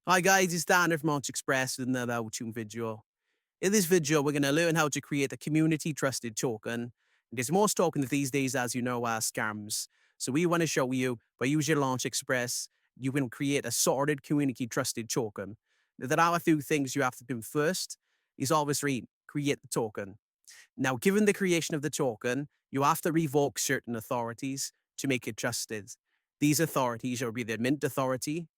Hi guys, it's Dan from Launch Express with another Outune video. In this video, we're going to learn how to create a community trusted token. There's most tokens these days, as you know, are scams. So we want to show you, by using Launch Express, you can create a sorted community trusted token. There are a few things you have to do first, is obviously create the token. Now, given the creation of the token, you have to revoke certain authorities to make it trusted. These authorities will be the mint authority,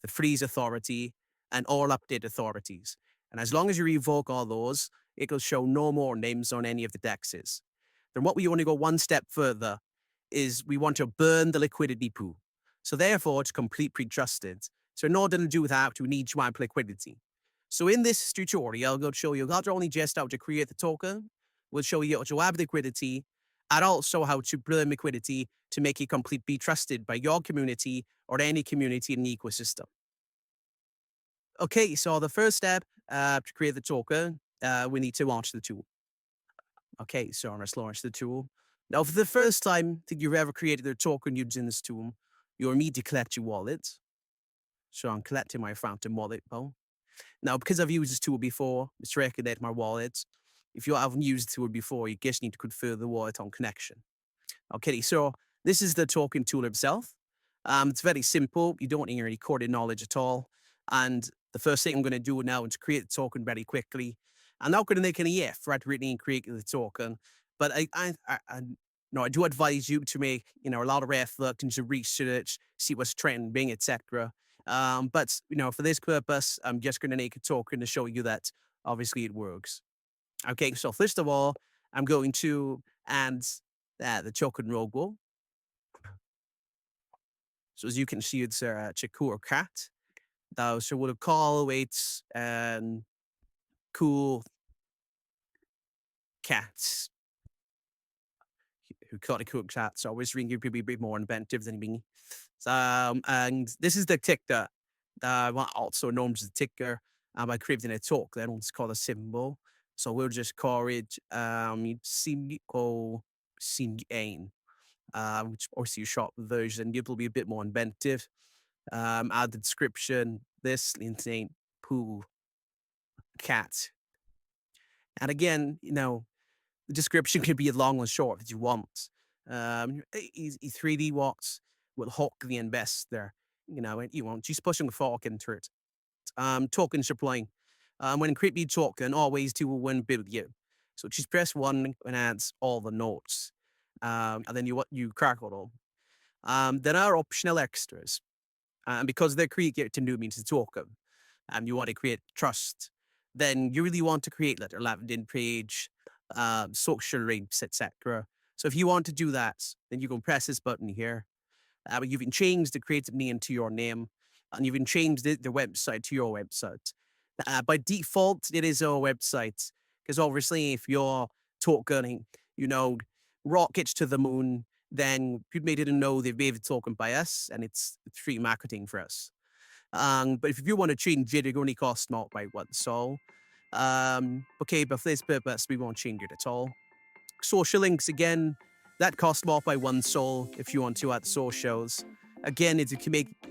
the freeze authority, and all update authorities. And as long as you revoke all those, it will show no more names on any of the dexes. Then what we want to go one step further is we want to burn the liquidity pool. So therefore, it's complete pre-trusted. So in order to do that, we need to add liquidity. So in this tutorial, we'll show you not only just how to create the token, we'll show you how to add liquidity, and also how to burn liquidity to make it completely trusted by your community or any community in the ecosystem. Okay, so the first step to create the token, we need to launch the tool. Okay, so let's launch the tool. Now, for the first time that you've ever created a token using this tool, you'll need to collect your wallet. So I'm collecting my Phantom wallet now. Now, because I've used this tool before, it's recognized my wallet. If you haven't used the tool before, you just need to confirm the wallet on connection. Okay, so this is the token tool itself. It's very simple. You don't need any coding knowledge at all. And the first thing I'm going to do now is create the token very quickly. I'm not going to make any effort really in creating the token, but no, I do advise you to make a lot of effort into research, see what's trending, etc. But for this purpose, I'm just going to make a token to show you that obviously it works. Okay, so first of all, I'm going to add the token logo. So as you can see, it's a Chikur cat. So we'll call it cool cats who call it cool cats. So always ring you could be a bit more inventive than me. And this is the ticker. Also known as the ticker. I created a token. It's called a symbol. So we'll just call it Simco Sing which obviously a short version. It will be a bit more inventive. Add the description. This insane poo cat. And again, the description can be as long or short as you want. He 3D works will hook the investor. And you want just pushing a fork into it. Token supplying. When create the token, always do one build you. So just press one and adds all the notes. And then you crack it all. There are optional extras. And because they're created to new means the token, and you want to create trust, then you really want to create like a landing page, social links, etc. So if you want to do that, then you can press this button here. You can change the creative name to your name, and you can change the website to your website. By default, it is our website, because obviously if you're tokening, rockets to the moon, then people may didn't know they've made a token by us, and it's free marketing for us. But if you want to change it, it only costs not by 1 sol. Okay, but for this purpose, we won't change it at all. Social links, again, that costs more by 1 sol if you want to add socials. Again, it's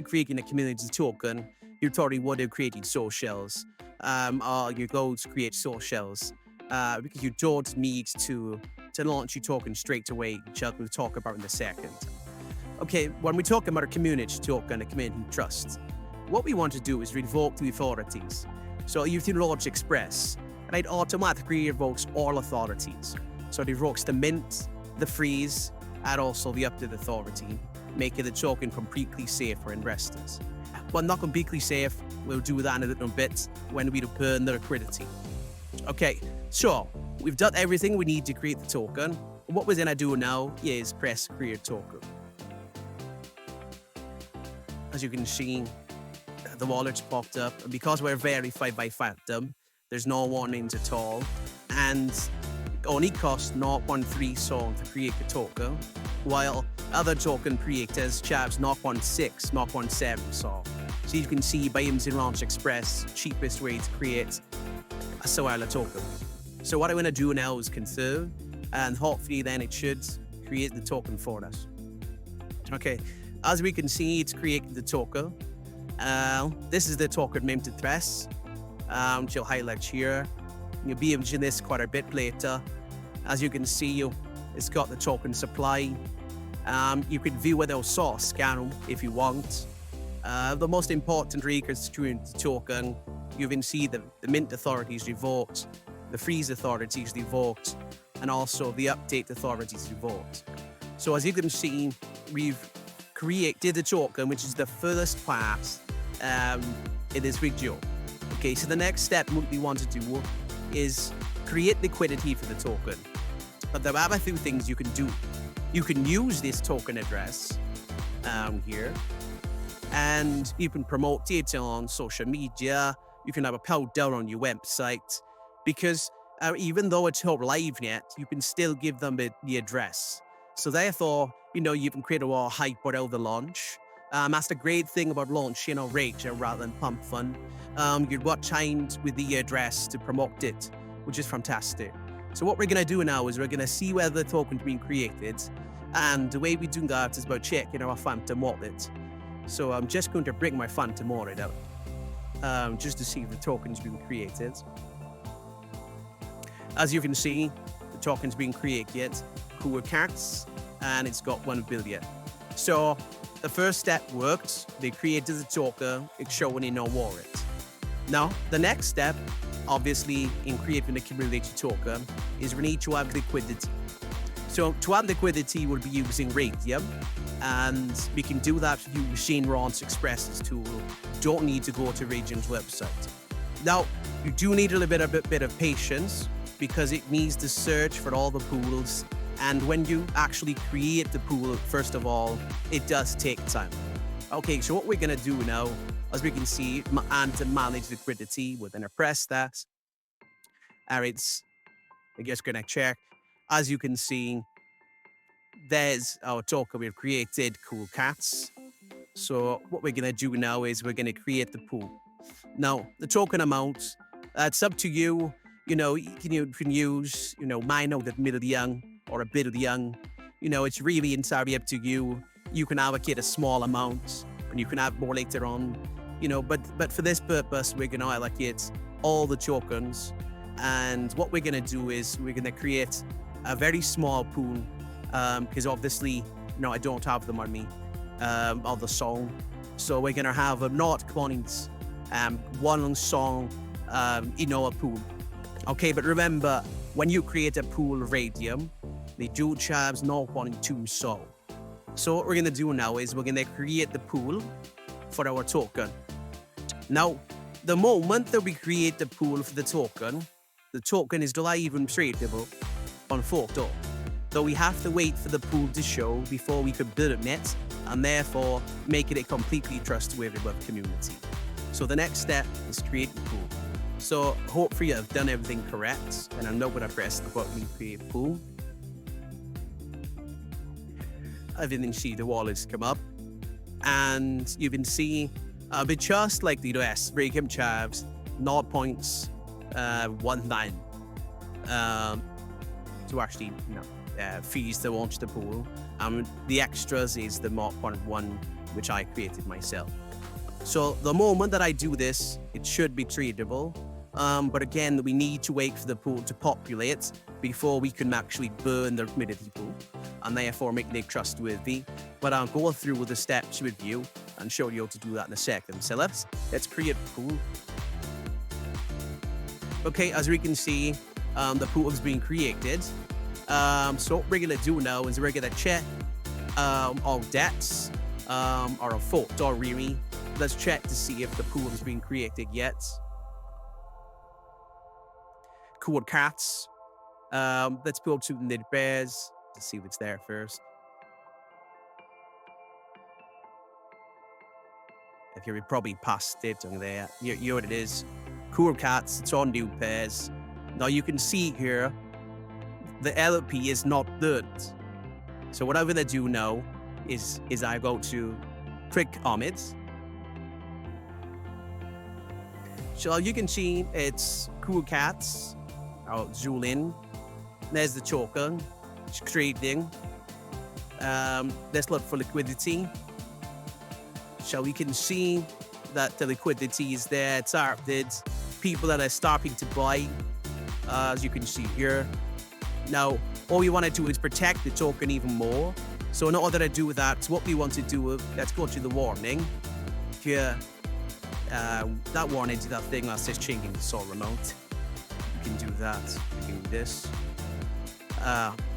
creating a community token. You're already want to create socials, or you go to create socials, because you don't need to launch your token straight away, which we'll talk about in a second. Okay, when we talk about a community token, a community trust, what we want to do is revoke the authorities. So using Launch Express, and it automatically revokes all authorities. So it revokes the mint, the freeze, and also the update authority, making the token completely safe for investors. But not completely safe, we'll do that in a little bit when we burn the liquidity. Okay, so we've done everything we need to create the token. What we're gonna do now is press create token. As you can see, the wallet's popped up, and because we're verified by Phantom, there's no warnings at all, and it only costs 0.3 sol to create the token, while other token creators charge 0.6, 0.7 sol. So you can see by using Launch Express, cheapest way to create a Solana token. So what I'm going to do now is confirm, and hopefully then it should create the token for us. Okay, as we can see, it's creating the token. This is the token mint address, which I'll highlight here. You'll be able to do this quite a bit later. As you can see, it's got the token supply. You can view it or source scan if you want. The most important reconstituent token, you can see the mint authorities revoked, the freeze authorities revoked, and also the update authorities revoked. So as you can see, we've created a token, which is the first part in this video. Okay, so the next step what we want to do is create liquidity for the token. But there are a few things you can do. You can use this token address here, and you can promote it on social media. You can have a countdown on your website, because even though it's not live yet, you can still give them the address. So therefore, you can create a lot of hype without the launch. That's the great thing about launching or rage rather than pump fund. You've got time with the address to promote it, which is fantastic. So what we're going to do now is we're going to see whether the token's been created. And the way we do that is by checking our Phantom wallet. So I'm just going to bring my Phantom wallet out, just to see if the token's been created. As you can see, the token's been created, cool cards, and it's got 1 billion. So the first step worked. They created the token, it's showing in our wallet. Now, the next step, obviously, in creating a accumulated token, is we need to have liquidity. So to add liquidity, we'll be using Radium, and we can do that using Machine Ron's Express's tool. Don't need to go to Radium's website. Now, you do need a little bit of patience, because it needs to search for all the pools. And when you actually create the pool, first of all, it does take time. Okay, so what we're gonna do now, as we can see, and to manage liquidity, we're gonna press that. And it's, I guess, gonna check. As you can see, there's our token we've created, Cool Cats. So what we're gonna do now is we're gonna create the pool. Now, the token amount, it's up to you. You can use, mine out at $1 or $1 billion. It's really entirely up to you. You can allocate a small amount, and you can have more later on. But for this purpose, we're gonna allocate all the tokens. And what we're gonna do is we're gonna create a very small pool, because obviously, I don't have the money of the song. So we're gonna have a not coins, one song in our pool. Okay, but remember, when you create a pool Radium, they do charge 0.2 SOL. So what we're gonna do now is we're gonna create the pool for our token. Now, the moment that we create the pool for the token is live and tradable on photo. So we have to wait for the pool to show before we could build it, and therefore making it completely trustworthy with the community. So the next step is create the pool. So hopefully I've done everything correct, and I'm now going to press the button create pool. Everything, see the wallets come up, and you can see but just like the US, Revoke charges 0.19 to actually fees to launch the pool. The extras is the 0.1, which I created myself. So the moment that I do this, it should be tradable. But again, we need to wait for the pool to populate before we can actually burn the liquidity pool, and therefore make it trustworthy. But I'll go through the steps with you and show you how to do that in a second. So let's create a pool. Okay, as we can see, the pool has been created. So what we're gonna do now is we're gonna check our debts, or a fault, or really. Let's check to see if the pool has been created yet. Cool cats. Let's go to the bears to see what's there first. If you probably passed it on there, you what it is. Cool cats. It's on new pairs. Now you can see here, the LP is not burnt. So what I'm gonna do now is I go to click on it. So you can see it's Cool Cats. I'll zoom in. There's the token. It's trading. Let's look for liquidity. So we can see that the liquidity is there, it's started. People that are starting to buy, as you can see here. Now, all we want to do is protect the token even more. So in order to do that, what we want to do, let's go to the warning. Here, that warning to that thing that says changing the Sol remote. You can do that. You can do this.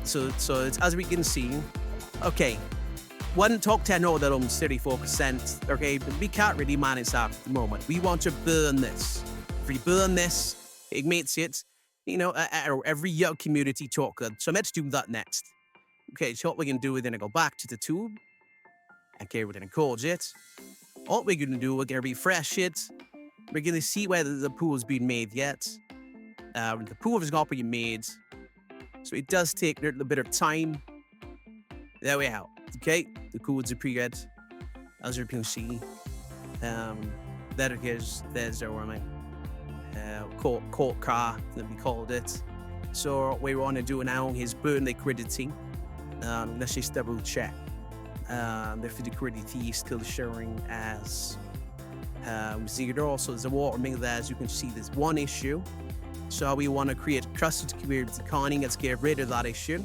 So it's, as we can see, okay, one top 10 order owns 34%. Okay, but we can't really manage that at the moment. We want to burn this. If we burn this, it makes it, every young community token. So let's do that next. Okay, so what we're going to do, we're going to go back to the tube. Okay, we're going to close it. All we're going to do, we're going to refresh it. We're going to see whether the pool's been made yet. The pool has not been made. So it does take a little bit of time. There we are. Okay, the codes appeared, as you can see. There it is. There's our court car that we called it. So what we want to do now is burn liquidity. Let's just double check. If the liquidity is still showing as 0. So there's a warning there. As you can see, there's one issue. So we want to create a trusted community economy. Let's get rid of that issue.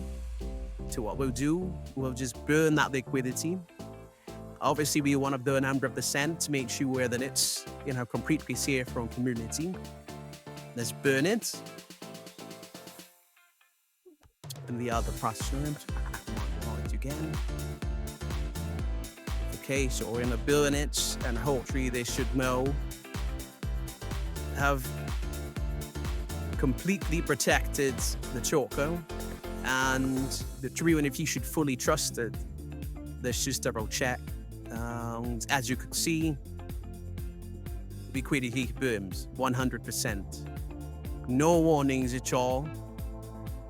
So what we'll do, we'll just burn that liquidity. Obviously, we want to burn 100% to make sure that it's completely safe from community. Let's burn it. And the other procurement. Again. Okay, so we're gonna burn it, and hopefully they should now have completely protected the choco, and the true one, if you should fully trust it. Let's just double check. As you can see, liquidity booms 100%. No warnings at all.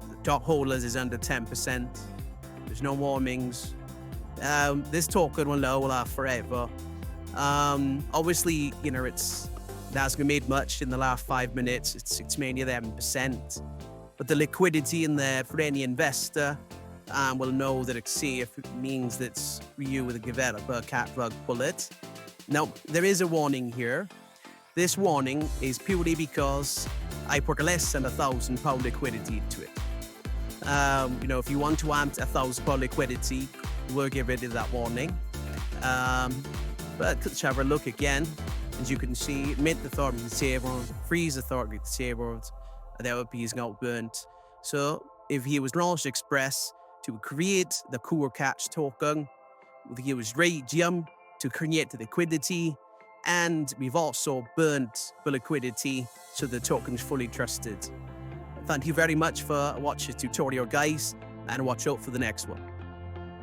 The top holders is under 10%. There's no warnings. This token will last forever. Obviously, it hasn't been made much in the last 5 minutes. It's mainly 11%. But the liquidity in there for any investor will know that it's safe. It means that you, with a developer, can't rug pull it. Now, there is a warning here. This warning is purely because I put less than £1,000 liquidity into it. If you want to add £1,000 liquidity, we'll get rid of that warning. But let's have a look again. As you can see, mint authority disabled, freeze authority disabled, and the LP is not burnt. So if he was launched Express to create the core catch token, we use Radium to create the liquidity, and we've also burnt the liquidity so the token is fully trusted. Thank you very much for watching the tutorial, guys, and watch out for the next one.